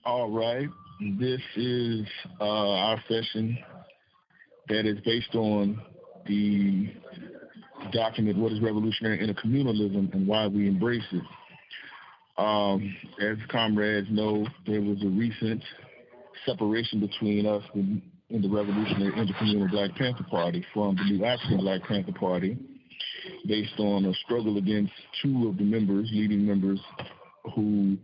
All right. This is our session that is based on the document, What is Revolutionary Intercommunalism and Why We Embrace It. As comrades know, there was a recent separation between us and the Revolutionary Intercommunal Black Panther Party from the New African Black Panther Party, based on a struggle against two of the leading members, who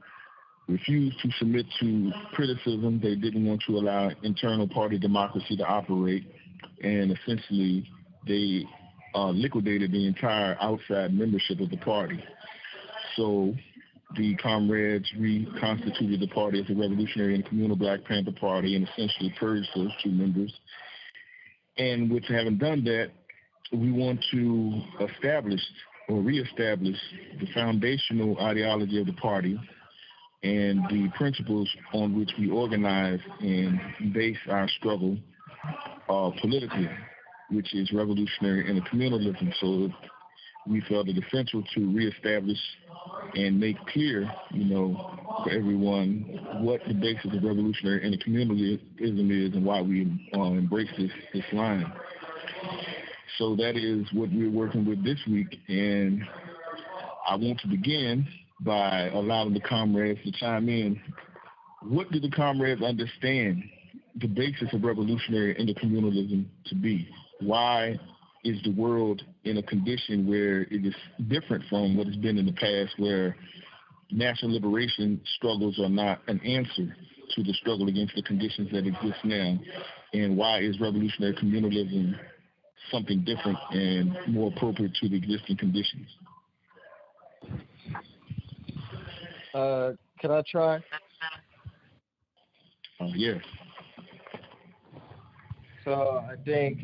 refused to submit to criticism. They didn't want to allow internal party democracy to operate, and essentially they liquidated the entire outside membership of the party. So the comrades reconstituted the party as the Revolutionary and Communal Black Panther Party and essentially purged those two members. And with having done that, we want to establish or reestablish the foundational ideology of the party and the principles on which we organize and base our struggle politically, which is revolutionary intercommunalism. So we felt it essential to reestablish and make clear, for everyone what the basis of revolutionary intercommunalism is and why we embrace this line. So that is what we're working with this week, and I want to begin by allowing the comrades to chime in. What do the comrades understand the basis of revolutionary intercommunalism to be? Why is the world in a condition where it is different from what has been in the past, where national liberation struggles are not an answer to the struggle against the conditions that exist now? And why is revolutionary communalism something different and more appropriate to the existing conditions? Can I try? Yes. So I think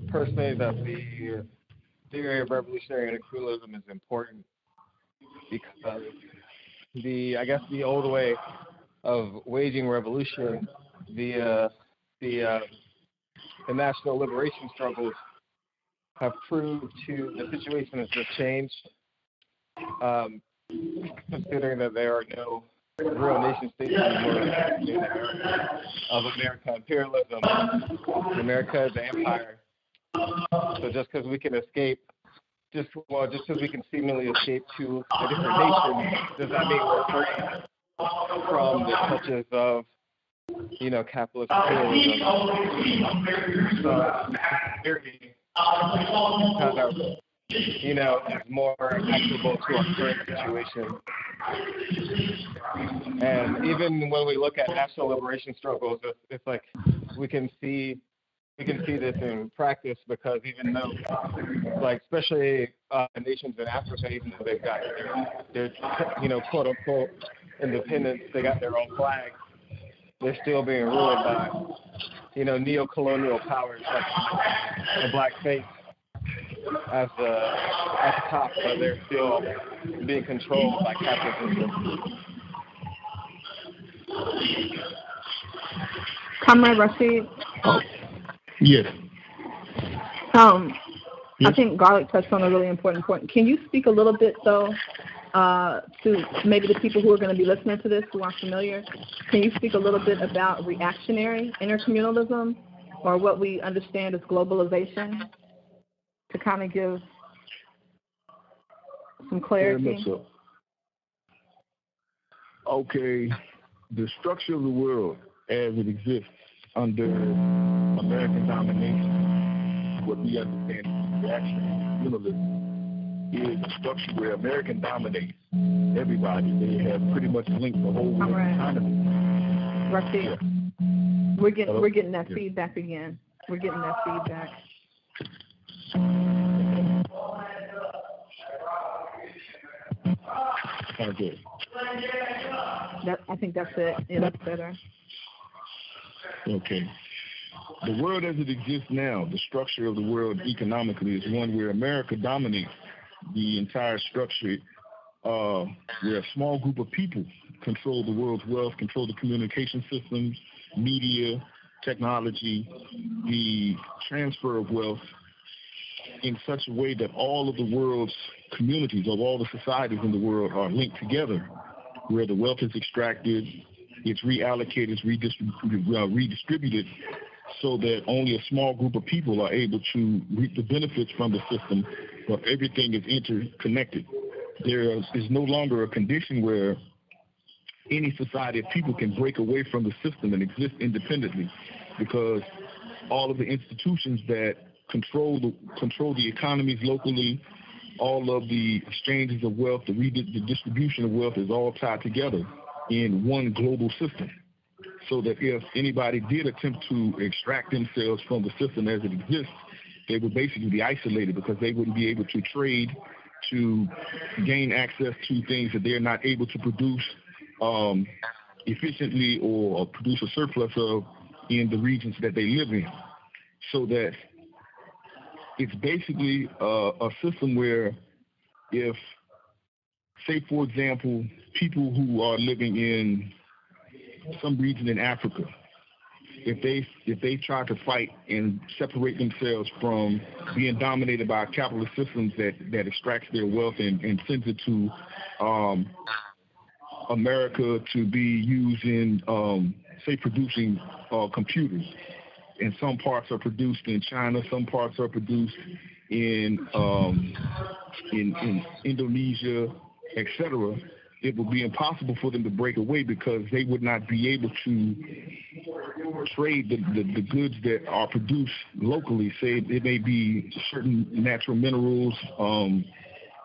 personally that the theory of revolutionary intercommunalism is important because the old way of waging revolution, the national liberation struggles have proved the situation has just changed. Considering that there are no real nation states anymore in the era of American imperialism. America is an empire. So just because we can escape, just because we can seemingly escape to a different nation, does that mean we're free from the clutches of, capitalist imperialism? So, kind of, is more applicable to our current situation. And even when we look at national liberation struggles, it's like we can see this in practice, because even though, especially nations in Africa, even though they've got their quote unquote independence, they got their own flag, they're still being ruled by, neo-colonial powers like the black face at the top, but they're still being controlled by capitalism. Comrade Rashid? Yes. I think Garlic touched on a really important point. Can you speak a little bit, though, to maybe the people who are going to be listening to this who aren't familiar? Can you speak a little bit about reactionary intercommunalism, or what we understand as globalization, to kind of give some clarity? Very much so. Okay, the structure of the world as it exists under American domination, what we understand as reactionary intercommunalism, is a structure where American dominates everybody. They have pretty much linked the whole world economy. Rashid, yeah. we're getting that feedback again. We're getting that feedback. Okay. I think that's it. Yeah, that's better. Okay. The world as it exists now, the structure of the world economically, is one where America dominates the entire structure, where a small group of people control the world's wealth, control the communication systems, media, technology, the transfer of wealth in such a way that all of the world's communities, of all the societies in the world, are linked together, where the wealth is extracted it's reallocated, it's redistributed so that only a small group of people are able to reap the benefits from the system, but everything is interconnected. There is no longer a condition where any society of people can break away from the system and exist independently, because all of the institutions that control the economies locally, all of the exchanges of wealth, the distribution of wealth is all tied together in one global system. So that if anybody did attempt to extract themselves from the system as it exists, they would basically be isolated because they wouldn't be able to trade, to gain access to things that they're not able to produce efficiently or produce a surplus of in the regions that they live in. So that it's basically a system where if, say, for example, people who are living in some region in Africa, if they try to fight and separate themselves from being dominated by capitalist systems that extracts their wealth and sends it to America to be used in, say, producing computers, and some parts are produced in China, some parts are produced in Indonesia, etc., it would be impossible for them to break away because they would not be able to trade the goods that are produced locally. Say it may be certain natural minerals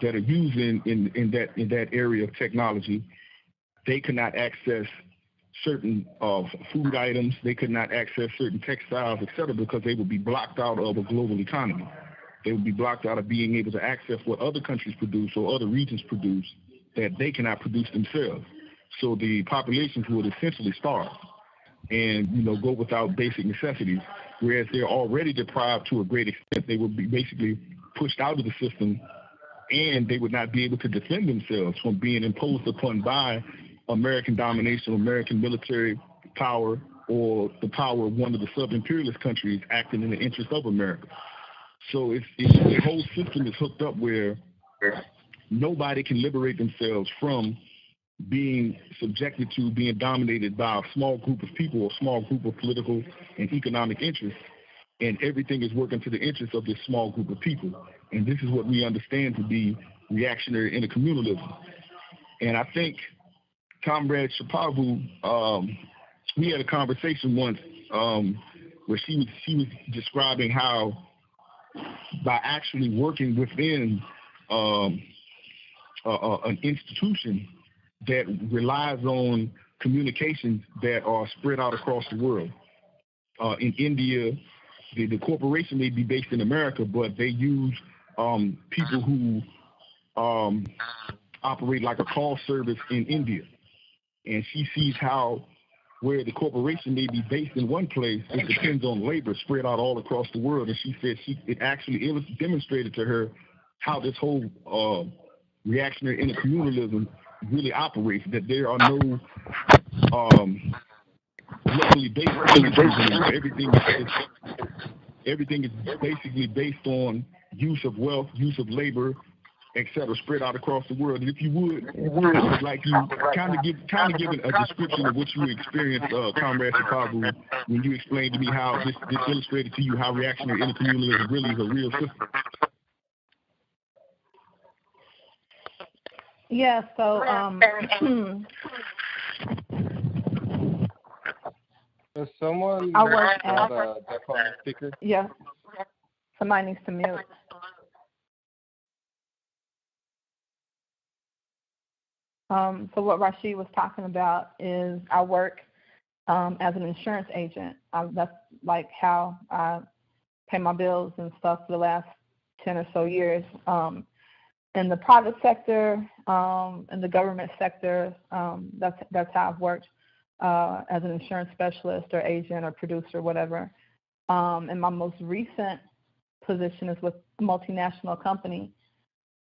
that are used in that area of technology. They could not access certain food items. They could not access certain textiles, etc., because they would be blocked out of a global economy. They would be blocked out of being able to access what other countries produce or other regions produce that they cannot produce themselves. So the populations would essentially starve and, go without basic necessities, whereas they're already deprived to a great extent. They would be basically pushed out of the system, and they would not be able to defend themselves from being imposed upon by American domination, American military power, or the power of one of the sub-imperialist countries acting in the interest of America. So the whole system is hooked up where nobody can liberate themselves from being subjected to being dominated by a small group of people, a small group of political and economic interests, and everything is working to the interest of this small group of people. And this is what we understand to be reactionary intercommunalism. And I think Comrade Shapavu, we had a conversation once where she was describing how by actually working within an institution that relies on communications that are spread out across the world. In India, the corporation may be based in America, but they use people who operate like a call service in India. And she sees how where the corporation may be based in one place, it depends on labor spread out all across the world. And she said it was demonstrated to her how this whole reactionary intercommunalism really operates, that there are no locally based anymore. Everything is basically based on use of wealth, use of labor, etc., spread out across the world. And if you would, I would like you kind of give a description of what you experienced, Comrade Shapavu, when you explained to me how this illustrated to you how reactionary intercommunalism really is a real system. Yeah, so does someone I work have a speaker? Yeah, somebody needs to mute. So what Rashid was talking about is I work as an insurance agent. That's like how I pay my bills and stuff for the last 10 or so years. In the private sector, in the government sector, that's how I've worked as an insurance specialist or agent or producer, whatever. And my most recent position is with a multinational company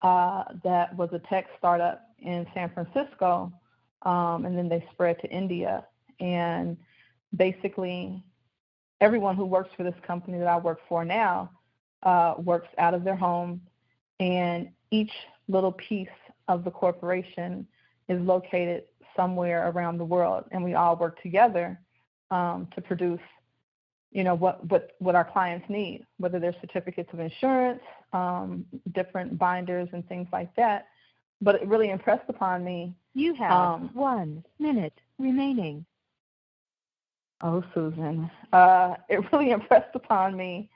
that was a tech startup in San Francisco, and then they spread to India. And basically, everyone who works for this company that I work for now works out of their home, and each little piece of the corporation is located somewhere around the world, and we all work together to produce, what our clients need, whether they're certificates of insurance, different binders and things like that. But it really impressed upon me. You have 1 minute remaining. Oh, Susan. It really impressed upon me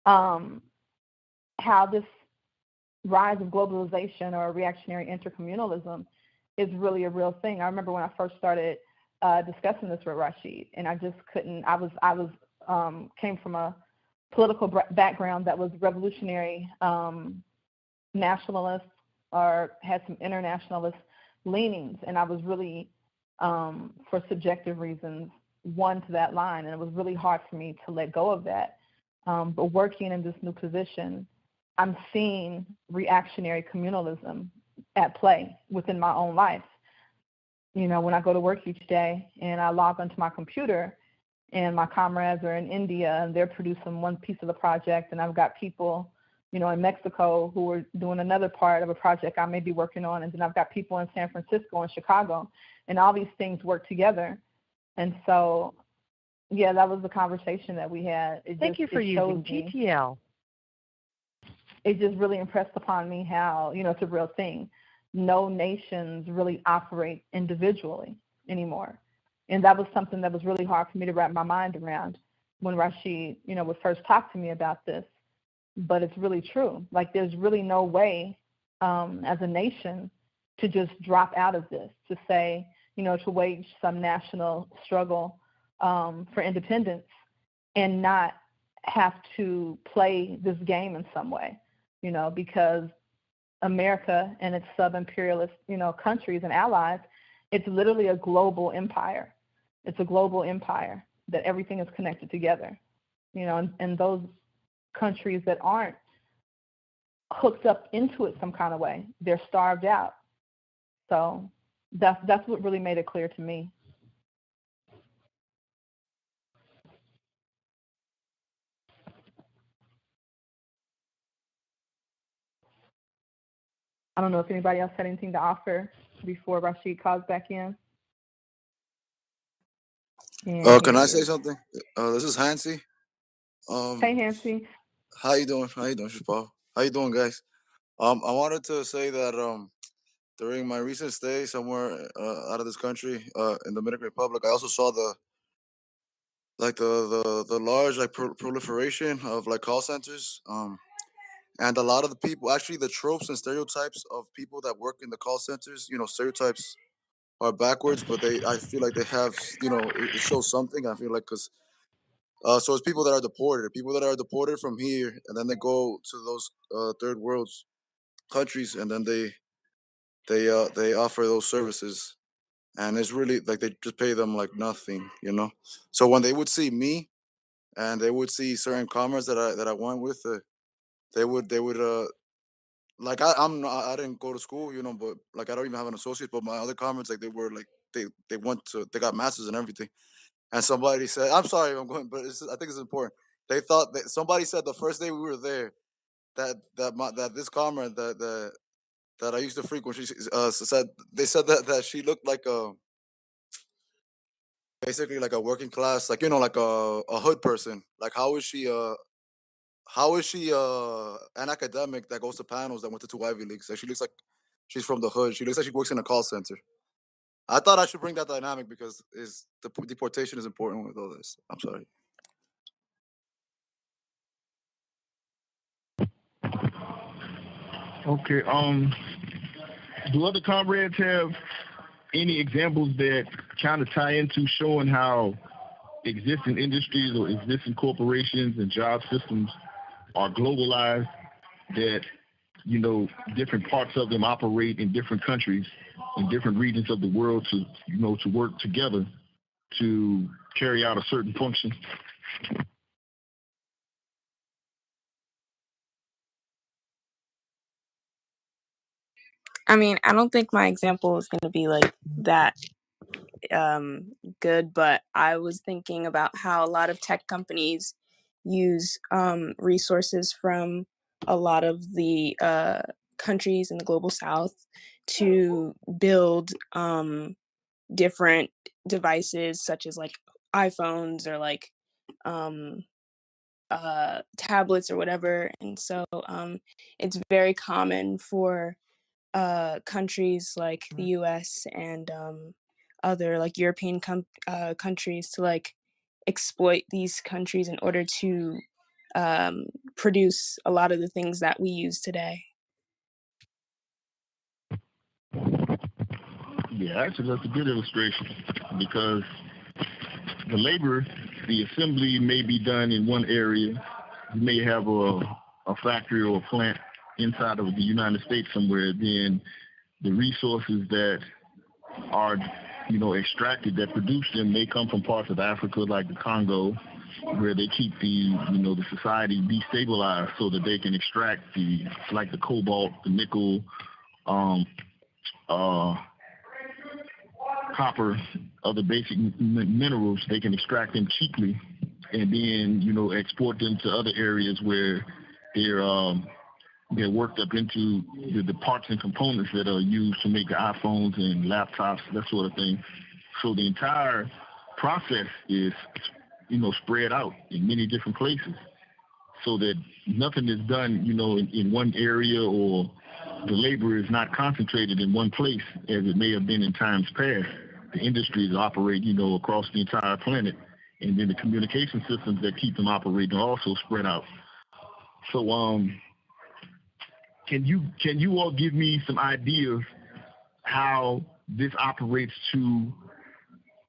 how this rise of globalization or reactionary intercommunalism is really a real thing. I remember when I first started discussing this with Rashid, and I just couldn't. I was came from a political background that was revolutionary, nationalist, or had some internationalist leanings, and I was really, for subjective reasons, one to that line, and it was really hard for me to let go of that. But working in this new position, I'm seeing reactionary communalism at play within my own life. When I go to work each day and I log onto my computer and my comrades are in India and they're producing one piece of the project, and I've got people, in Mexico who are doing another part of a project I may be working on, and then I've got people in San Francisco and Chicago, and all these things work together. And so, yeah, that was the conversation that we had. Thank you for using GTL. It just really impressed upon me how, it's a real thing. No nations really operate individually anymore. And that was something that was really hard for me to wrap my mind around when Rashid, would first talk to me about this. But it's really true. Like, there's really no way as a nation to just drop out of this, to say, to wage some national struggle for independence and not have to play this game in some way, because America and its sub-imperialist, countries and allies, it's literally a global empire. It's a global empire that everything is connected together, and those countries that aren't hooked up into it some kind of way, they're starved out. So that's what really made it clear to me. I don't know if anybody else had anything to offer before Rashid calls back in. Can I say something? This is Hansi. Hey, Hansi. How you doing? Shapal? How you doing, guys? I wanted to say that during my recent stay somewhere out of this country, in the Dominican Republic, I also saw the large proliferation of call centers. And a lot of the people, actually, the tropes and stereotypes of people that work in the call centers, stereotypes are backwards, but I feel like they have, it shows something. I feel like because so it's people that are deported from here, and then they go to those third world countries, and then they offer those services, and it's really like they just pay them like nothing. So when they would see me, and they would see certain comrades that I went with, they would like I didn't go to school, but like I don't even have an associate, but my other comrades, like, they were like they got masters and everything. And somebody said, I'm sorry I'm going, but I think it's important. They thought that somebody said the first day we were there that this comrade that I used to frequent, she said, they said that she looked like basically like a working class, like, like a hood person. Like, how is she an academic that goes to panels that went to 2 Ivy Leagues? Like, she looks like she's from the hood. She looks like she works in a call center. I thought I should bring that dynamic because the deportation is important with all this. I'm sorry. Okay. Do other comrades have any examples that kind of tie into showing how existing industries or existing corporations and job systems are globalized, that, different parts of them operate in different countries, in different regions of the world to work together to carry out a certain function? I mean, I don't think my example is going to be like that good, but I was thinking about how a lot of tech companies use resources from a lot of the countries in the global south to build different devices such as like iPhones or like tablets or whatever. And so it's very common for countries like the US and other like European countries to like exploit these countries in order to produce a lot of the things that we use today. Yeah, actually, that's a good illustration because the labor, the assembly may be done in one area. You may have a factory or a plant inside of the United States somewhere. Then the resources that are, extracted that produce them may come from parts of Africa like the Congo, where they keep the society destabilized so that they can extract the cobalt, the nickel, copper, other basic minerals. They can extract them cheaply and then, export them to other areas where they're worked up into the parts and components that are used to make the iPhones and laptops, that sort of thing. So the entire process is, spread out in many different places so that nothing is done, in one area, or the labor is not concentrated in one place as it may have been in times past. The industries operate, across the entire planet, and then the communication systems that keep them operating are also spread out. So, can you all give me some ideas how this operates to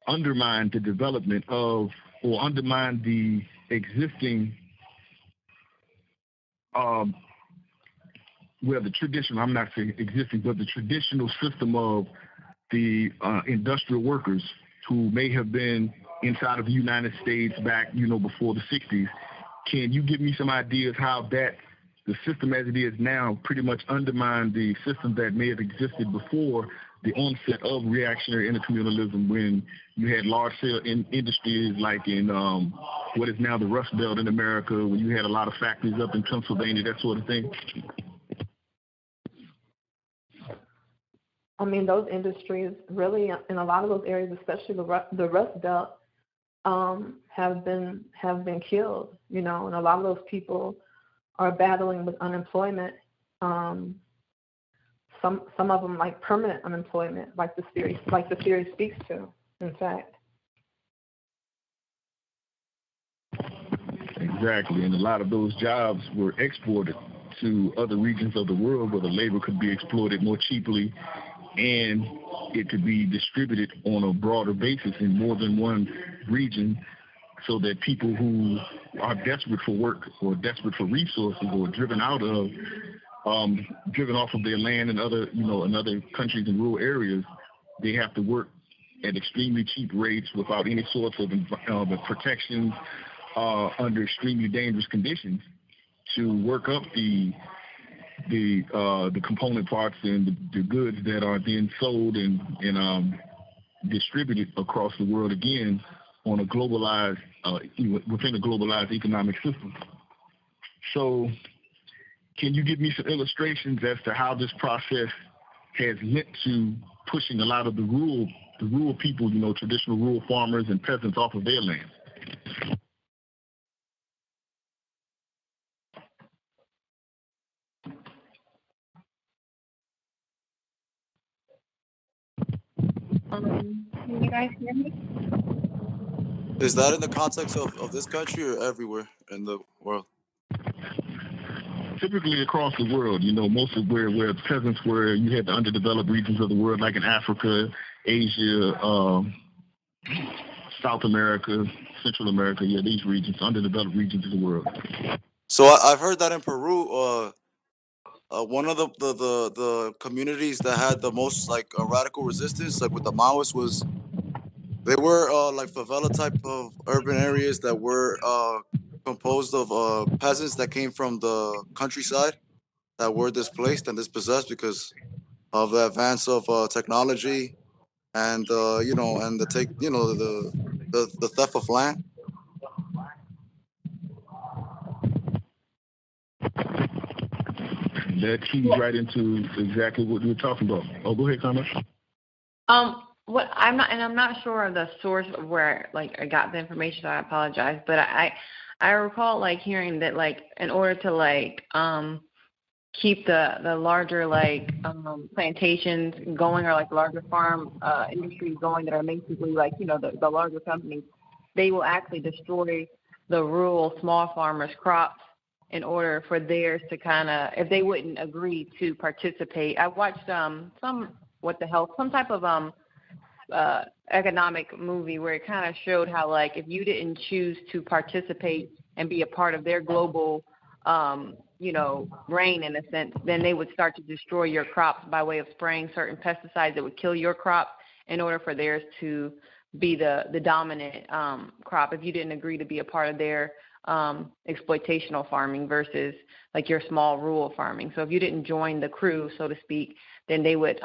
undermine the development of, or undermine the existing, the traditional, I'm not saying existing, but the traditional system of the industrial workers who may have been inside of the United States back, before the 60s. Can you give me some ideas how the system as it is now pretty much undermined the system that may have existed before the onset of reactionary intercommunalism, when you had large-scale industries like in what is now the Rust Belt in America, when you had a lot of factories up in Pennsylvania, that sort of thing? I mean, those industries really, in a lot of those areas, especially the Rust Belt, have been killed. And a lot of those people are battling with unemployment. Some of them like permanent unemployment, like the theory speaks to. In fact. Exactly, and a lot of those jobs were exported to other regions of the world where the labor could be exploited more cheaply, and it could be distributed on a broader basis in more than one region, so that people who are desperate for work or desperate for resources or driven off of their land and other, in other countries and rural areas, they have to work at extremely cheap rates without any sorts of protections, under extremely dangerous conditions, to work up the component parts and the goods that are then sold and distributed across the world again on a globalized, within a globalized economic system. So can you give me some illustrations as to how this process has led to pushing a lot of the rural people, traditional rural farmers and peasants off of their land? Can you guys hear me? Is that in the context of this country or everywhere in the world? Typically across the world, most of where peasants were, you had the underdeveloped regions of the world, like in Africa, Asia, South America, Central America, these regions, underdeveloped regions of the world. So I've heard that in Peru, one of the communities that had the most radical resistance, like with the Maoists, was they were like favela type of urban areas that were composed of peasants that came from the countryside that were displaced and dispossessed because of the advance of technology and and the theft of land. That keys right into exactly what we're talking about. Oh, go ahead, Thomas. what I'm not sure of the source of where like I got the information, so I apologize. But I recall like hearing that like in order to like keep the larger like plantations going, or like larger farm industries going that are basically like, you know, the larger companies, they will actually destroy the rural small farmers' crops in order for theirs to kind of, if they wouldn't agree to participate. I watched some type of economic movie where it kind of showed how like if you didn't choose to participate and be a part of their global you know, reign in a sense, then they would start to destroy your crops by way of spraying certain pesticides that would kill your crop in order for theirs to be the dominant crop, if you didn't agree to be a part of their exploitational farming versus like your small rural farming. So if you didn't join the crew, so to speak, then they would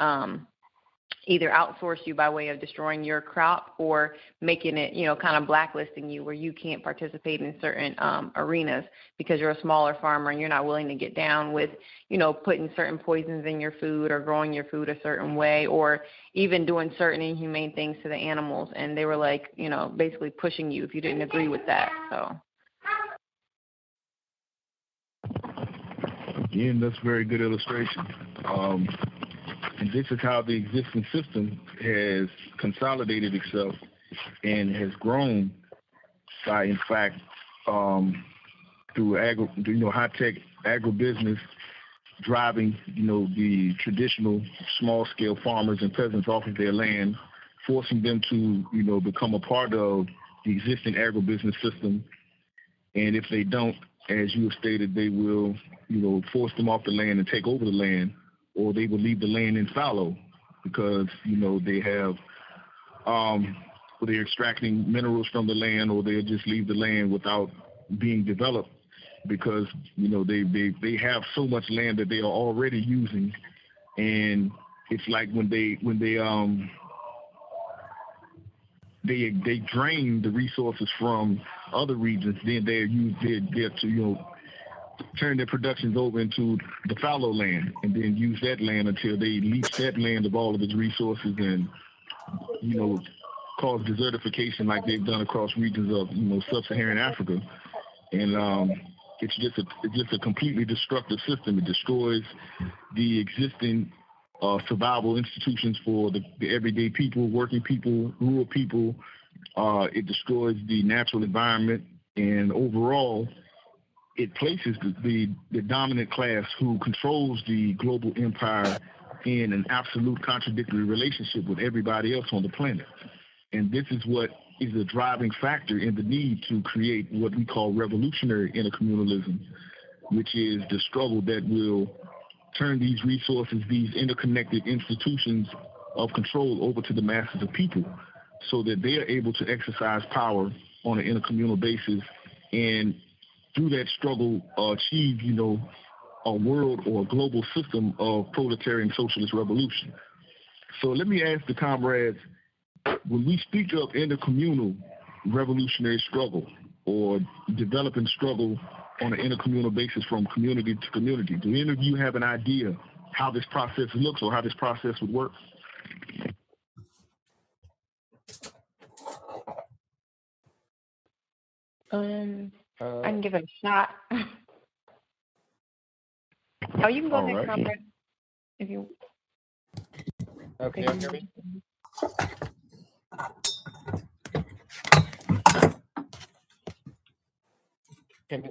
either outsource you by way of destroying your crop or making it, you know, kind of blacklisting you where you can't participate in certain arenas because you're a smaller farmer and you're not willing to get down with, you know, putting certain poisons in your food or growing your food a certain way or even doing certain inhumane things to the animals. And they were like, you know, basically pushing you if you didn't agree with that. So. Again, that's a very good illustration. And this is how the existing system has consolidated itself and has grown by, in fact, through high-tech agribusiness driving, you know, the traditional small-scale farmers and peasants off of their land, forcing them to, you know, become a part of the existing agribusiness system. And if they don't, as you have stated, they will, you know, force them off the land and take over the land, or they will leave the land in fallow because, you know, they have, they're extracting minerals from the land, or they'll just leave the land without being developed because, you know, they have so much land that they are already using. And it's like when they drain the resources from other regions, then they're to, you know, turn their productions over into the fallow land and then use that land until they leach that land of all of its resources and, you know, cause desertification like they've done across regions of, you know, sub-Saharan Africa. And it's just a completely destructive system. It destroys the existing survival institutions for the everyday people, working people, rural people. It destroys the natural environment, and overall, it places the dominant class who controls the global empire in an absolute contradictory relationship with everybody else on the planet. And this is what is a driving factor in the need to create what we call revolutionary intercommunalism, which is the struggle that will turn these resources, these interconnected institutions of control over to the masses of people so that they are able to exercise power on an intercommunal basis and through that struggle achieve, you know, a world or a global system of proletarian socialist revolution. So let me ask the comrades, when we speak of intercommunal revolutionary struggle or developing struggle on an intercommunal basis from community to community, do any of you have an idea how this process looks or how this process would work? I can give it a shot. Oh, you can go ahead, comrade, if you. Okay, can you hear me? Can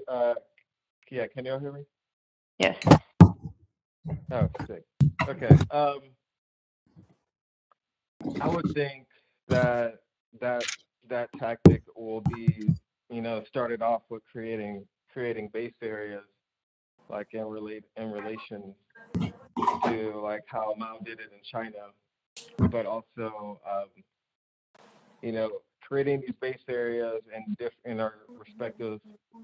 you all hear me? Yes. Oh, sick. Okay. I would think that tactic will be, you know, started off with creating base areas, like in relation to like how Mao did it in China, but also, you know, creating these base areas in our respective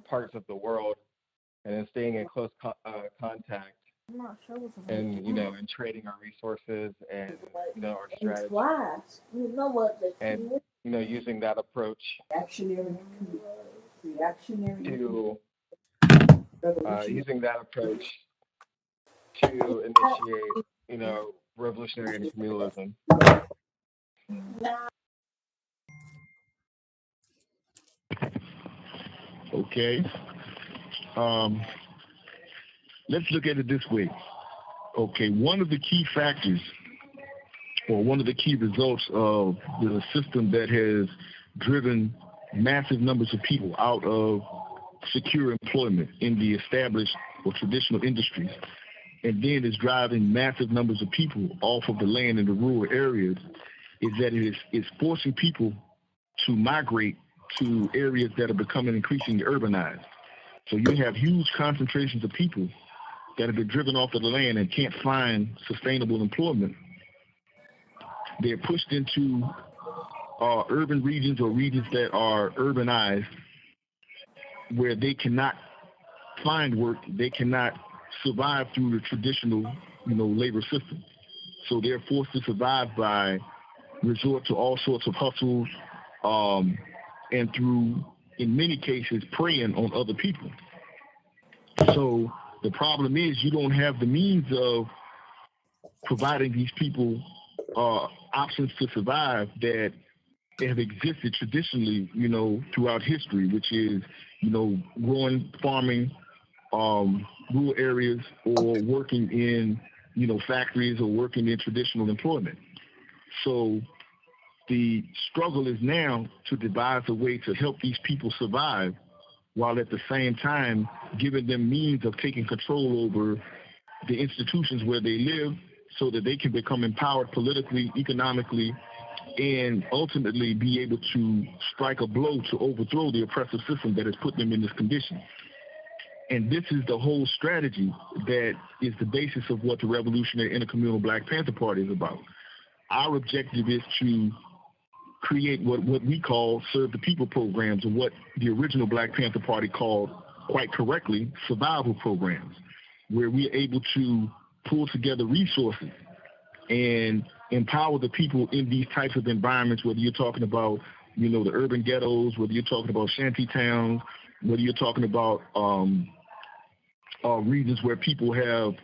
parts of the world, and then staying in close contact, and, you know, and trading our resources and, you know, our strategy, and, you know, using that approach to initiate, you know, revolutionary intercommunalism. Okay. Um, let's look at it this way. Okay, one of the key factors or one of the key results of the system that has driven massive numbers of people out of secure employment in the established or traditional industries, and then is driving massive numbers of people off of the land in the rural areas, is that it is forcing people to migrate to areas that are becoming increasingly urbanized. So you have huge concentrations of people that have been driven off of the land and can't find sustainable employment. They're pushed into urban regions or regions that are urbanized where they cannot find work, they cannot survive through the traditional, labor system. So they're forced to survive by resort to all sorts of hustles, and through, in many cases, preying on other people. So the problem is you don't have the means of providing these people options to survive that have existed traditionally, throughout history, which is, growing, farming, rural areas, or working in, factories or working in traditional employment. So the struggle is now to devise a way to help these people survive while at the same time giving them means of taking control over the institutions where they live so that they can become empowered politically, economically, and ultimately be able to strike a blow to overthrow the oppressive system that has put them in this condition. And this is the whole strategy that is the basis of what the Revolutionary Intercommunal Black Panther Party is about. Our objective is to create what we call Serve the People programs, or what the original Black Panther Party called, quite correctly, survival programs, where we are able to pull together resources and empower the people in these types of environments, whether you're talking about, the urban ghettos, whether you're talking about shanty towns, whether you're talking about regions where people have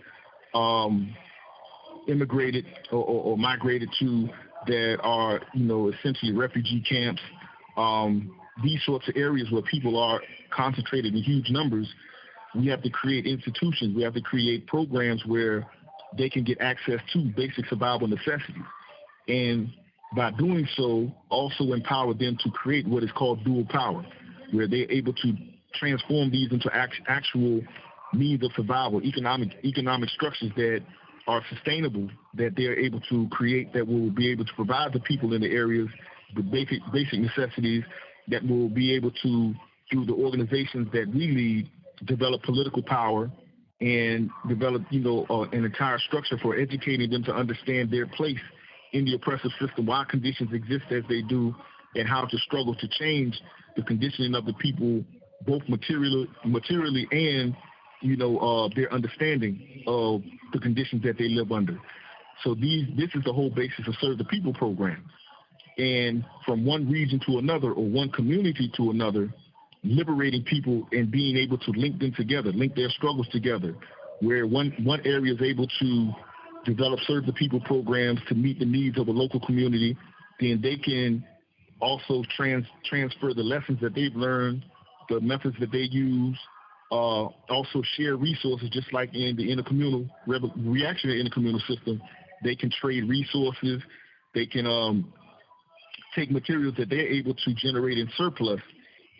immigrated or migrated to, that are, essentially refugee camps, these sorts of areas where people are concentrated in huge numbers. We have to create institutions. We have to create programs where they can get access to basic survival necessities. And by doing so, also empower them to create what is called dual power, where they're able to transform these into actual means of survival, economic structures that are sustainable, that they're able to create, that will be able to provide the people in the areas the basic necessities, that will be able to, through the organizations that we lead, develop political power and develop, an entire structure for educating them to understand their place in the oppressive system, why conditions exist as they do, and how to struggle to change the conditioning of the people, both materially and, their understanding of the conditions that they live under. So this is the whole basis of Serve the People program. And from one region to another, or one community to another, liberating people and being able to link them together, link their struggles together, where one area is able to develop Serve the People programs to meet the needs of a local community, then they can also transfer the lessons that they've learned, the methods that they use, also share resources, just like in the reactionary intercommunal system. They can trade resources. They can take materials that they're able to generate in surplus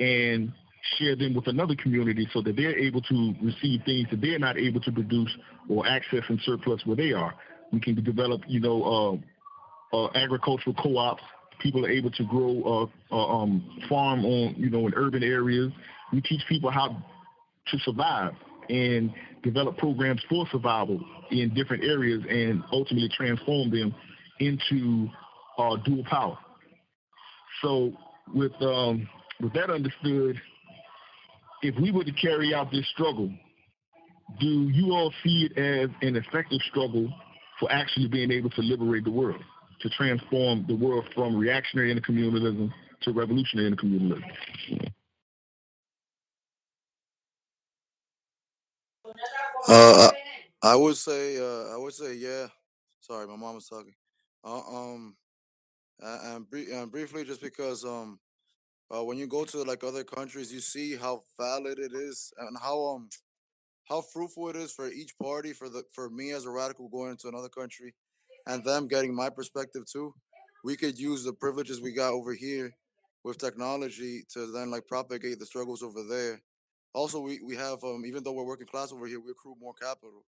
and share them with another community so that they're able to receive things that they're not able to produce or access in surplus where they are. We can develop, agricultural co-ops. People are able to grow, farm on, in urban areas. We teach people how to survive and develop programs for survival in different areas, and ultimately transform them into dual power. So with that understood, if we were to carry out this struggle, do you all see it as an effective struggle for actually being able to liberate the world, to transform the world from reactionary intercommunalism to revolutionary intercommunalism? I would say yeah. Sorry, my mom was talking. Uh, um, And briefly, just because when you go to like other countries, you see how valid it is and how fruitful it is for each party, for me as a radical going into another country, and them getting my perspective too. We could use the privileges we got over here with technology to then like propagate the struggles over there. Also, we have even though we're working class over here, we accrue more capital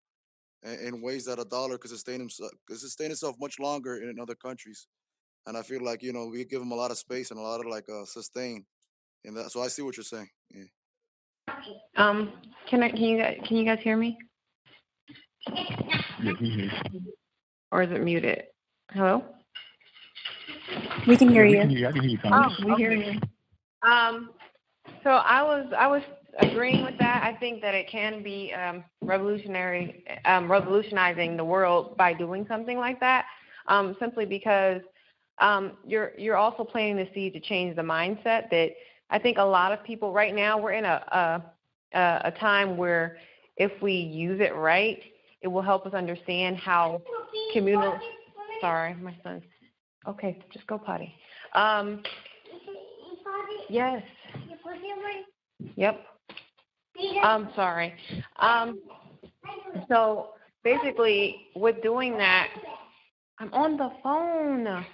in ways that a dollar could sustain itself much longer in other countries. And I feel like we give them a lot of space and a lot of like sustain in that. So I see what you're saying. Yeah. Um, can you guys hear me? Yeah, we hear you. Or is it muted? Hello? We can hear Yeah, we you. can hear you. I can hear you, Thomas. We hear you. So I was agreeing with that. I think that it can be revolutionizing the world by doing something like that. Simply because you're also planting the seed to change the mindset that I think a lot of people right now, we're in a time where if we use it right, it will help us understand how communal. Sorry, my son's. Okay, just go potty. Yes. Yep. I'm sorry. So basically, with doing that, I'm on the phone.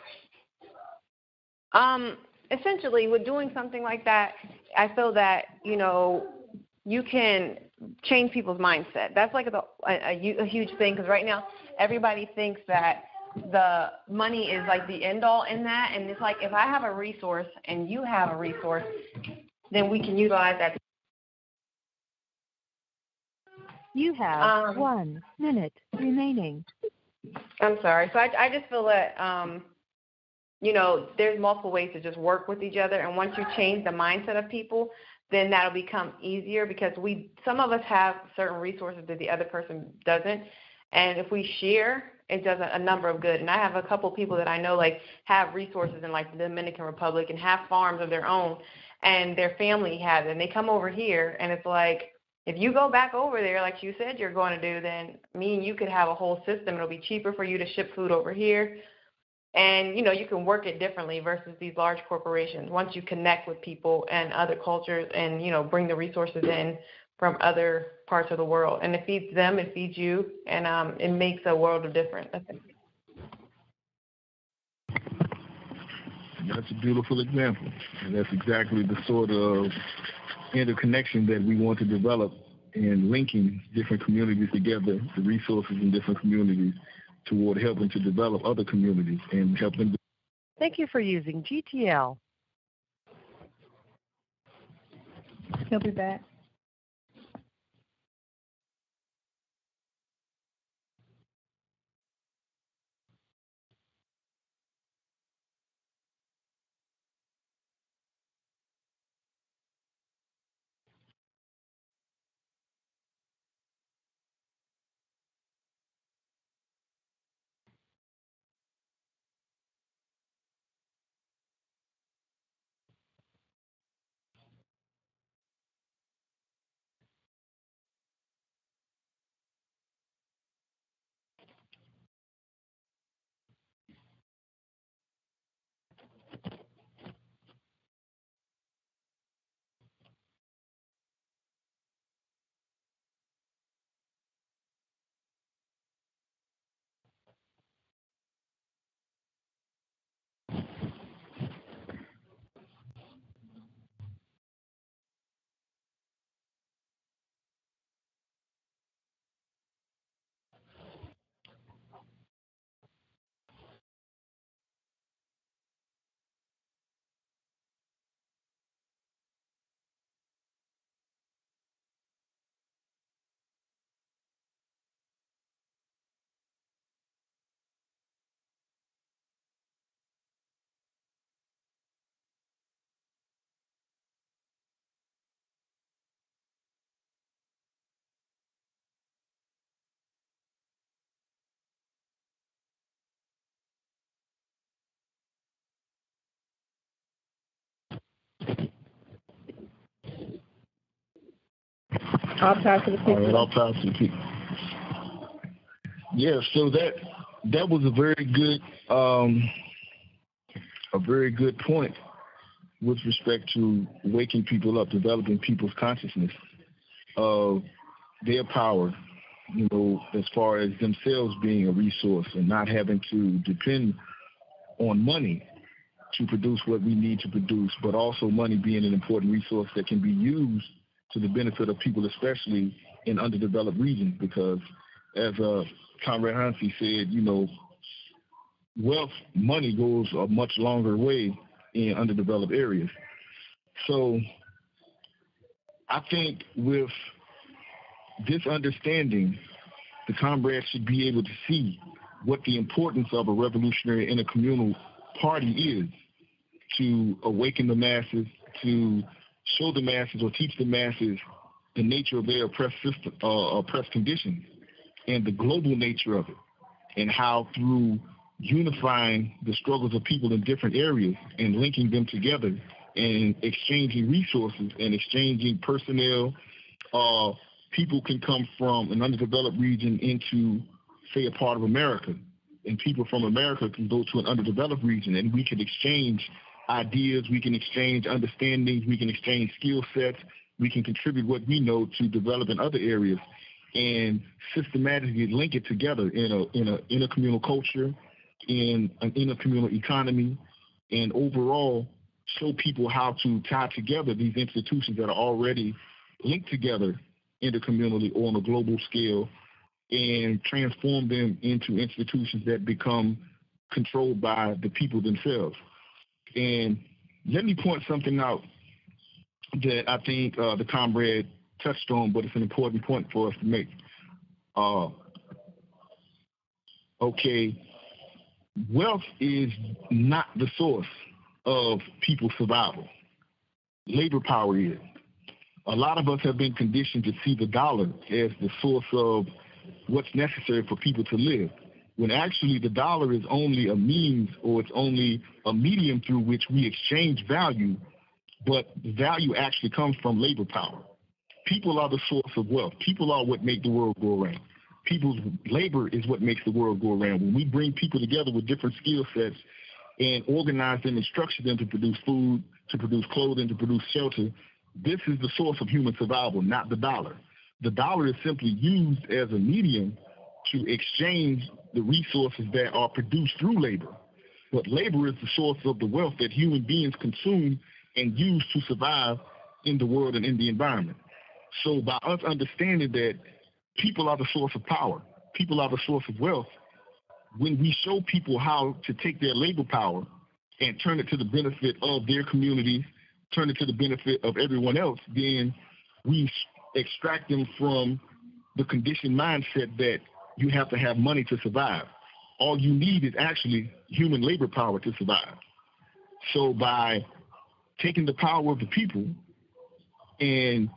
Essentially, with doing something like that, I feel that, you can change people's mindset. That's like a huge thing, because right now everybody thinks that the money is like the end all in that. And it's like, if I have a resource and you have a resource, then we can utilize that. You have 1 minute remaining. I'm sorry. So I just feel that, there's multiple ways to just work with each other. And once you change the mindset of people, then that'll become easier, because some of us have certain resources that the other person doesn't. And if we share, it does a number of good. And I have a couple people that I know have resources in the Dominican Republic and have farms of their own, and their family has it. And they come over here, and it's like, if you go back over there, like you said you're going to do, then me and you could have a whole system. It'll be cheaper for you to ship food over here. And, you can work it differently versus these large corporations. Once you connect with people and other cultures and, bring the resources in from other parts of the world. And it feeds them, it feeds you, and it makes a world of difference, I think. That's a beautiful example. And that's exactly the sort of interconnection that we want to develop in linking different communities together, the resources in different communities, toward helping to develop other communities and helping. Thank you for using GTL. He'll be back. I'll pass it to people. All right, I'll pass it to people. Yeah, so that was a very good a very good point with respect to waking people up, developing people's consciousness of their power, as far as themselves being a resource and not having to depend on money to produce what we need to produce, but also money being an important resource that can be used to the benefit of people, especially in underdeveloped regions, because as Comrade Hansi said, wealth, money goes a much longer way in underdeveloped areas. So I think with this understanding, the comrades should be able to see what the importance of a revolutionary intercommunal party is to awaken the masses, to show the masses or teach the masses the nature of their oppressed conditions and the global nature of it, and how through unifying the struggles of people in different areas and linking them together and exchanging resources and exchanging personnel, people can come from an underdeveloped region into, say, a part of America, and people from America can go to an underdeveloped region, and we can exchange ideas, we can exchange understandings, we can exchange skill sets, we can contribute what we know to develop in other areas and systematically link it together in a intercommunal culture, in an intercommunal economy, and overall show people how to tie together these institutions that are already linked together intercommunally or on a global scale and transform them into institutions that become controlled by the people themselves. And let me point something out that I think the comrade touched on, but it's an important point for us to make. Okay, wealth is not the source of people's survival. Labor power is. A lot of us have been conditioned to see the dollar as the source of what's necessary for people to live, when actually the dollar is only a means, or it's only a medium through which we exchange value, but the value actually comes from labor power. People are the source of wealth. People are what make the world go around. People's labor is what makes the world go around. When we bring people together with different skill sets and organize them and structure them to produce food, to produce clothing, to produce shelter, this is the source of human survival, not the dollar. The dollar is simply used as a medium to exchange the resources that are produced through labor. But labor is the source of the wealth that human beings consume and use to survive in the world and in the environment. So by us understanding that people are the source of power, people are the source of wealth, when we show people how to take their labor power and turn it to the benefit of their communities, turn it to the benefit of everyone else, then we extract them from the conditioned mindset that you have to have money to survive. All you need is actually human labor power to survive. So by taking the power of the people and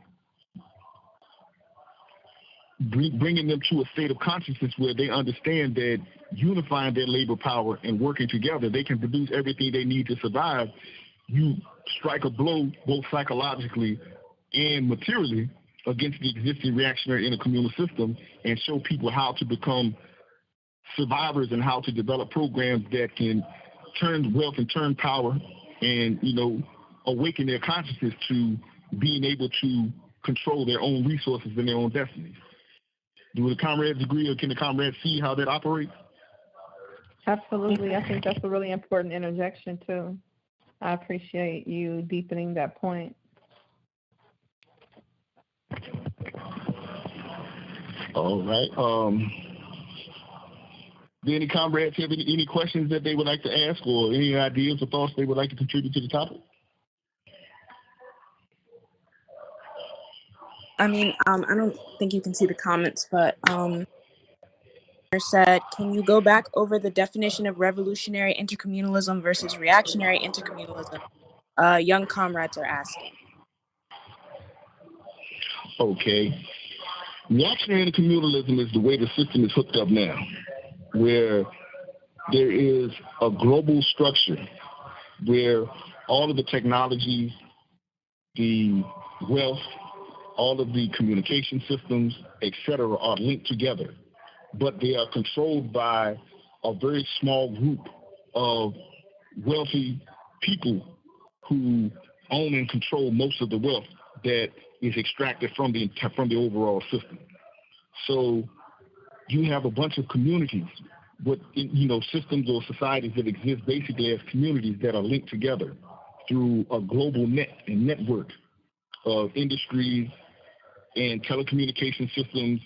bringing them to a state of consciousness where they understand that unifying their labor power and working together, they can produce everything they need to survive, you strike a blow both psychologically and materially against the existing reactionary intercommunal system and show people how to become survivors and how to develop programs that can turn wealth and turn power and, awaken their consciousness to being able to control their own resources and their own destinies. Do the comrades agree, or can the comrades see how that operates? Absolutely. I think that's a really important interjection, too. I appreciate you deepening that point. All right. Do any comrades have any questions that they would like to ask, or any ideas or thoughts they would like to contribute to the topic? I mean, I don't think you can see the comments, but said, can you go back over the definition of revolutionary intercommunalism versus reactionary intercommunalism? Young comrades are asking. Okay. Reactionary intercommunalism is the way the system is hooked up now, where there is a global structure where all of the technologies, the wealth, all of the communication systems, etc., are linked together, but they are controlled by a very small group of wealthy people who own and control most of the wealth that is extracted from the overall system. So you have a bunch of communities, systems or societies that exist basically as communities that are linked together through a global network of industries and telecommunication systems,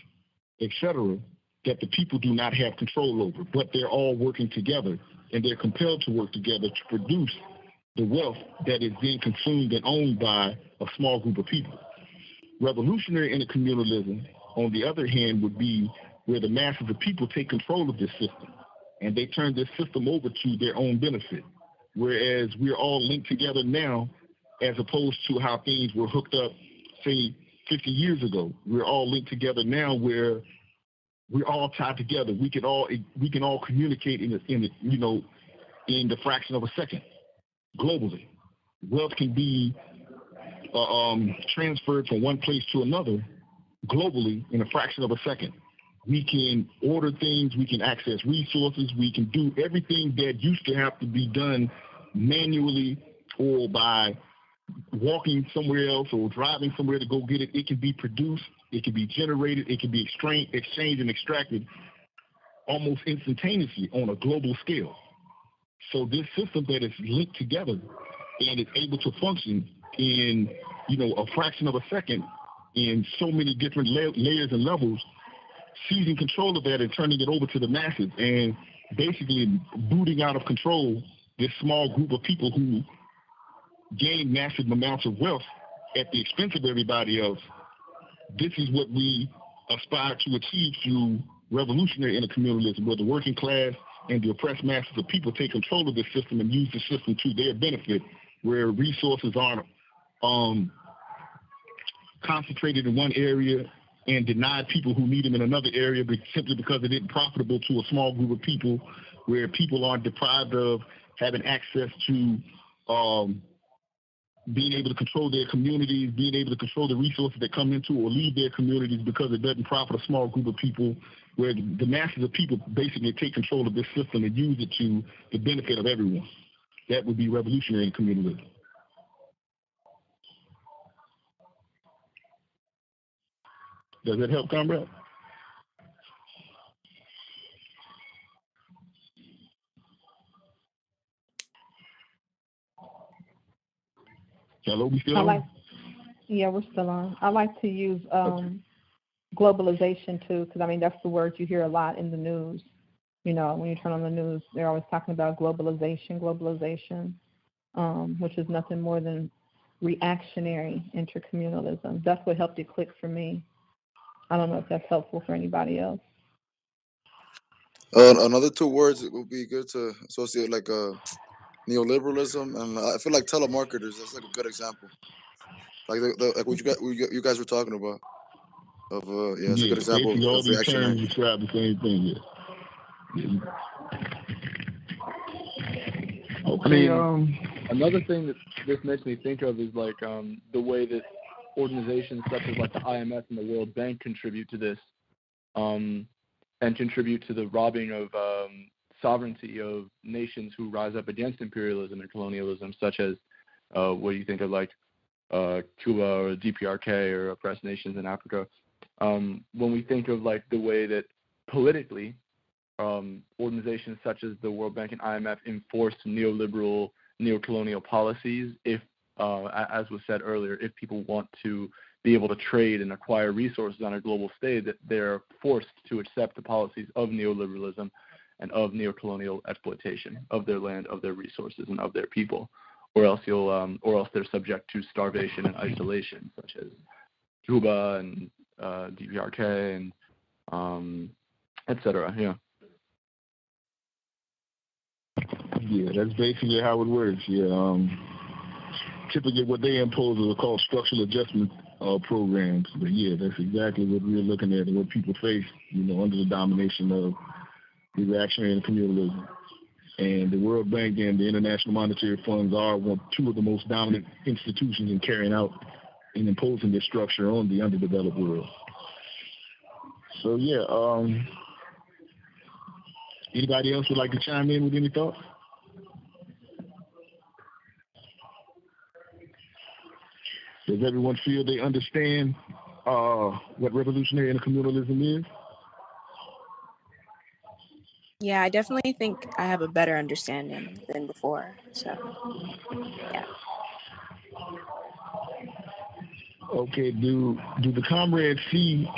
etc., that the people do not have control over, but they're all working together, and they're compelled to work together to produce the wealth that is then consumed and owned by a small group of people. Revolutionary intercommunalism, on the other hand, would be where the masses of people take control of this system, and they turn this system over to their own benefit, whereas we're all linked together now as opposed to how things were hooked up, say, 50 years ago. We're all linked together now where we're all tied together. We can all communicate in the fraction of a second globally. Wealth can be transferred from one place to another globally in a fraction of a second. We can order things, we can access resources, we can do everything that used to have to be done manually or by walking somewhere else or driving somewhere to go get it. It can be produced, it can be generated, it can be exchanged and extracted almost instantaneously on a global scale. So this system that is linked together and is able to function in a fraction of a second in so many different layers and levels, seizing control of that and turning it over to the masses and basically booting out of control this small group of people who gain massive amounts of wealth at the expense of everybody else. This is what we aspire to achieve through revolutionary intercommunalism, where the working class and the oppressed masses of people take control of the system and use the system to their benefit, where resources aren't concentrated in one area and denied people who need them in another area simply because it isn't profitable to a small group of people, where people aren't deprived of having access to being able to control their communities, being able to control the resources that come into or leave their communities because it doesn't profit a small group of people, where the masses of people basically take control of this system and use it to the benefit of everyone. That would be revolutionary communalism. Does that help, comrade? Hello, we still on? Yeah, we're still on. I like to use globalization too, because that's the word you hear a lot in the news. When you turn on the news, they're always talking about globalization, which is nothing more than reactionary intercommunalism. That's what helped it click for me. I don't know if that's helpful for anybody else. Another two words it would be good to associate, like neoliberalism, and I feel like telemarketers. That's like a good example. Like like what you guys were talking about. It's a good example basically all of these reactionary. terms describe the same thing. Yeah. Okay. Another thing that this makes me think of is like the way that organizations such as like the IMF and the World Bank contribute to this, and contribute to the robbing of sovereignty of nations who rise up against imperialism and colonialism, such as what do you think of like Cuba or DPRK or oppressed nations in Africa. When we think of like the way that politically organizations such as the World Bank and IMF enforce neoliberal, neocolonial policies, if as was said earlier, if people want to be able to trade and acquire resources on a global stage, that they're forced to accept the policies of neoliberalism and of neocolonial exploitation of their land, of their resources, and of their people, or else they're subject to starvation and isolation, such as Cuba and DPRK and etc. Yeah, that's basically how it works. Yeah. Typically, what they impose are called structural adjustment programs. But yeah, that's exactly what we're looking at and what people face, under the domination of the reactionary intercommunalism. And the World Bank and the International Monetary Funds are two of the most dominant institutions in carrying out and imposing this structure on the underdeveloped world. So yeah, anybody else would like to chime in with any thoughts? Does everyone feel they understand what revolutionary intercommunalism is? Yeah, I definitely think I have a better understanding than before. So, yeah. Okay, do the comrades see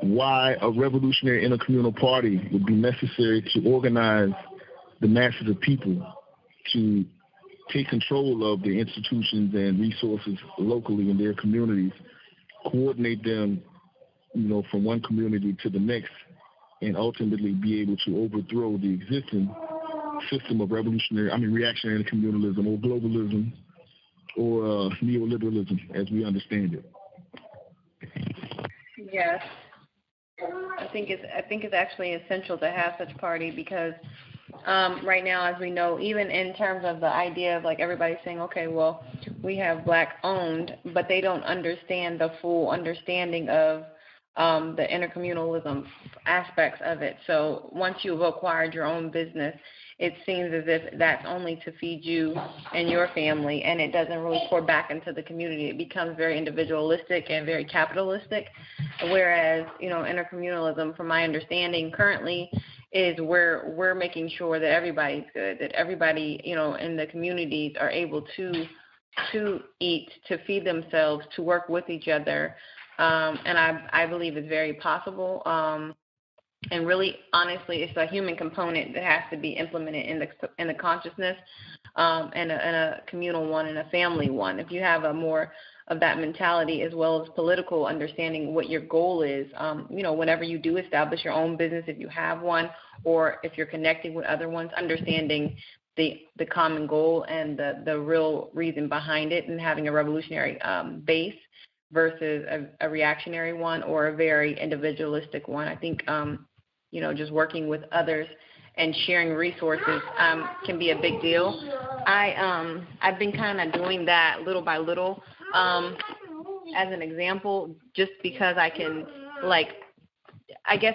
why a revolutionary intercommunal party would be necessary to organize the masses of people to take control of the institutions and resources locally in their communities, coordinate them, from one community to the next, and ultimately be able to overthrow the existing system of reactionary intercommunalism or globalism or neoliberalism as we understand it? Yes. I think it's actually essential to have such a party because right now, as we know, even in terms of the idea of like everybody saying, okay, well, we have Black owned, but they don't understand the full understanding of the intercommunalism aspects of it. So once you've acquired your own business, it seems as if that's only to feed you and your family, and it doesn't really pour back into the community. It becomes very individualistic and very capitalistic, whereas, intercommunalism, from my understanding currently, is where we're making sure that everybody's good, that everybody, in the communities are able to eat, to feed themselves, to work with each other. And I believe it's very possible. And really, honestly, it's a human component that has to be implemented in the consciousness, and a communal one and a family one. If you have a more of that mentality as well as political understanding what your goal is, whenever you do establish your own business, if you have one, or if you're connecting with other ones, understanding the common goal and the real reason behind it, and having a revolutionary base versus a reactionary one or a very individualistic one. I think, just working with others and sharing resources can be a big deal. I've been kind of doing that little by little as an example, just because I can,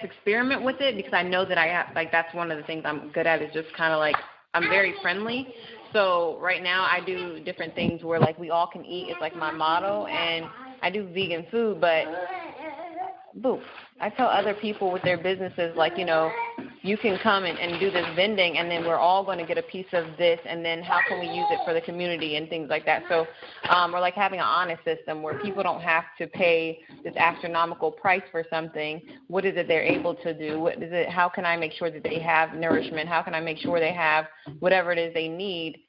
experiment with it, because I know that I have, that's one of the things I'm good at, is just kind of I'm very friendly. So right now I do different things where we all can eat. It's my motto, and I do vegan food, but I tell other people with their businesses, you can come and do this vending, and then we're all going to get a piece of this, and then how can we use it for the community and things like that. So we're having an honest system where people don't have to pay this astronomical price for something. What is it they're able to do? What is it? How can I make sure that they have nourishment? How can I make sure they have whatever it is they need?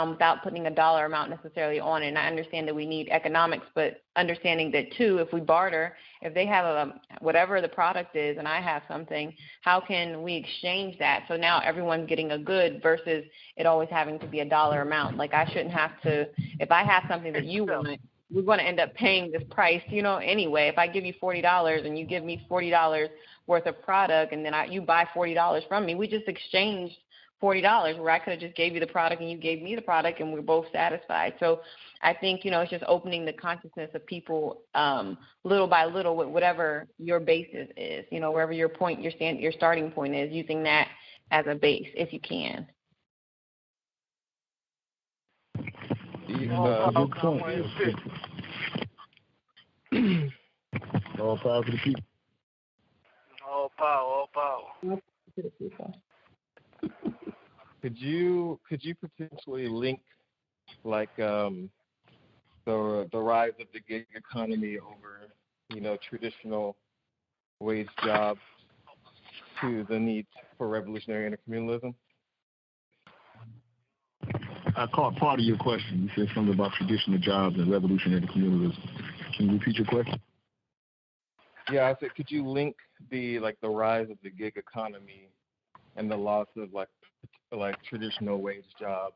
Without putting a dollar amount necessarily on it. And I understand that we need economics, but understanding that too, if we barter, if they have whatever the product is and I have something, how can we exchange that? So now everyone's getting a good versus it always having to be a dollar amount. I shouldn't have to, if I have something that you want, we're going to end up paying this price, anyway. If I give you $40 and you give me $40 worth of product, and then you buy $40 from me, we just exchanged $40, where I could have just gave you the product and you gave me the product and we're both satisfied. So I think, it's just opening the consciousness of people little by little with whatever your basis is, wherever your starting point is, using that as a base if you can. Good point. All power to the people. All power. Could you potentially link the rise of the gig economy over traditional wage jobs to the need for revolutionary intercommunalism? I caught part of your question. You said something about traditional jobs and revolutionary intercommunalism. Can you repeat your question? Yeah, I said, could you link the rise of the gig economy and the loss of traditional wage jobs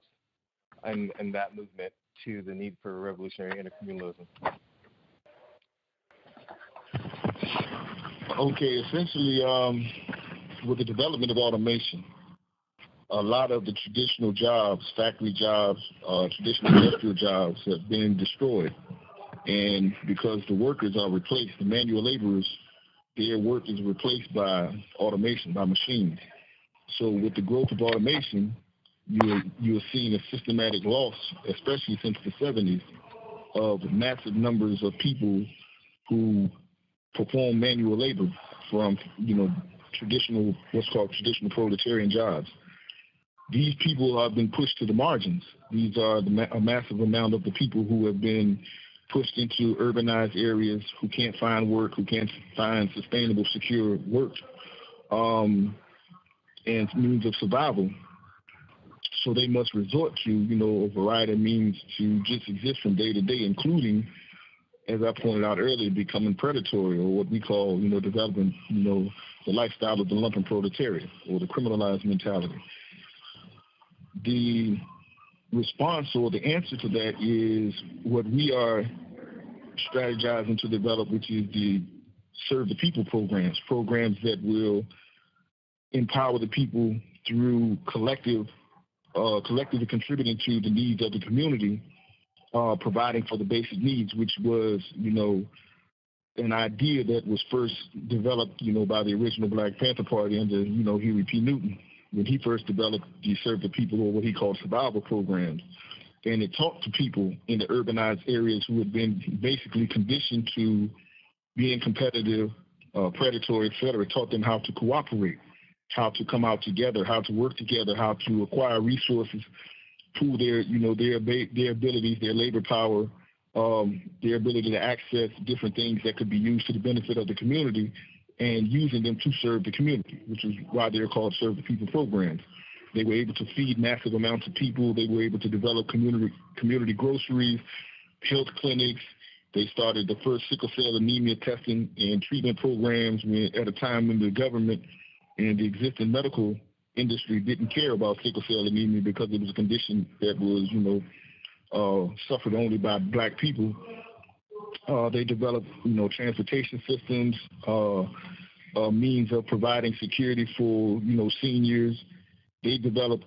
and that movement to the need for revolutionary intercommunalism? Okay, essentially, with the development of automation, a lot of the traditional jobs, factory jobs, traditional industrial jobs have been destroyed. And because the workers are replaced, the manual laborers, their work is replaced by automation, by machines. So with the growth of automation, you're seeing a systematic loss, especially since the 70s, of massive numbers of people who perform manual labor from, traditional, what's called traditional proletarian jobs. These people have been pushed to the margins. These are a massive amount of the people who have been pushed into urbanized areas, who can't find work, who can't find sustainable, secure work, and means of survival. So they must resort to, a variety of means to just exist from day to day, including, as I pointed out earlier, becoming predatory, or what we call, developing, the lifestyle of the lumpen proletariat, or the criminalized mentality. The response or the answer to that is what we are strategizing to develop, which is the Serve the People programs that will empower the people through collectively contributing to the needs of the community, providing for the basic needs, which was, an idea that was first developed, by the original Black Panther Party under, Huey P. Newton, when he first developed the Serve the People, or what he called survival programs. And it taught to people in the urbanized areas who had been basically conditioned to being competitive, predatory, et cetera. It taught them how to cooperate, how to come out together, how to work together, how to acquire resources, pool their abilities, their labor power, their ability to access different things that could be used to the benefit of the community, and using them to serve the community, which is why they're called Serve the People programs. They were able to feed massive amounts of people. They were able to develop community groceries, health clinics. They started the first sickle cell anemia testing and treatment programs at a time when the government and the existing medical industry didn't care about sickle cell anemia because it was a condition that was, suffered only by Black people. They developed, transportation systems, means of providing security for, seniors. They developed,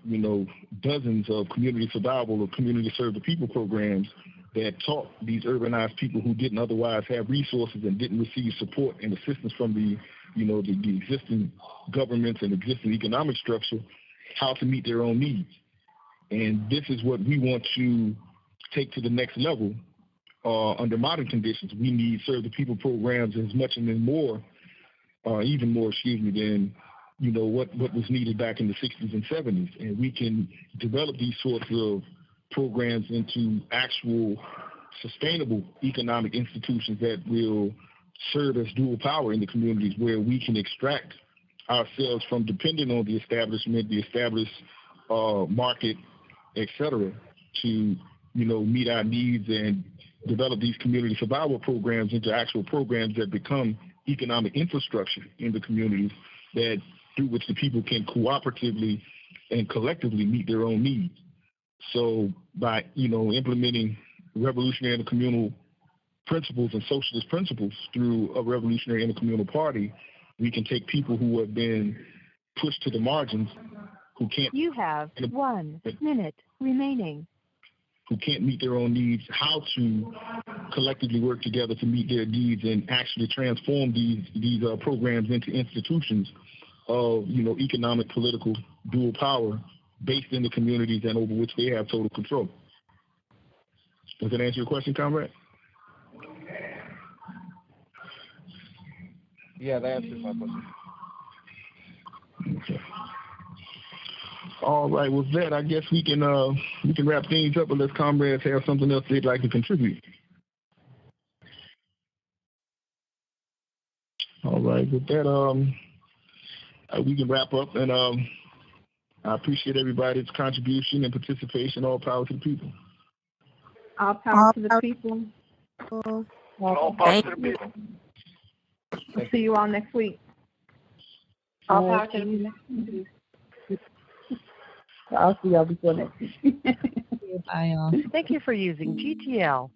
dozens of community survival or community serve the people programs that taught these urbanized people who didn't otherwise have resources and didn't receive support and assistance from the existing governments and existing economic structure, how to meet their own needs. And this is what we want to take to the next level under modern conditions. We need Serve the People programs as much and more, even more, than what was needed back in the 60s and 70s. And we can develop these sorts of programs into actual sustainable economic institutions that will serve as dual power in the communities, where we can extract ourselves from depending on the establishment, the established market, et cetera, to, meet our needs and develop these community survival programs into actual programs that become economic infrastructure in the communities, that through which the people can cooperatively and collectively meet their own needs. So by, implementing revolutionary intercommunal principles and socialist principles through a revolutionary intercommunal party, we can take people who have been pushed to the margins, who can't... You have 1 minute remaining. Who can't meet their own needs, how to collectively work together to meet their needs and actually transform these programs into institutions of, economic, political, dual power based in the communities and over which they have total control. Does that answer your question, comrade? Yeah, that answers my question. Okay. All right, with that, I guess we can wrap things up unless comrades have something else they'd like to contribute. All right, with that, we can wrap up, and I appreciate everybody's contribution and participation. All power to the people. All power to the people. All power to the people. We'll see you all next week. All power to the people. I'll see y'all before next week. Bye, y'all. Thank you for using GTL.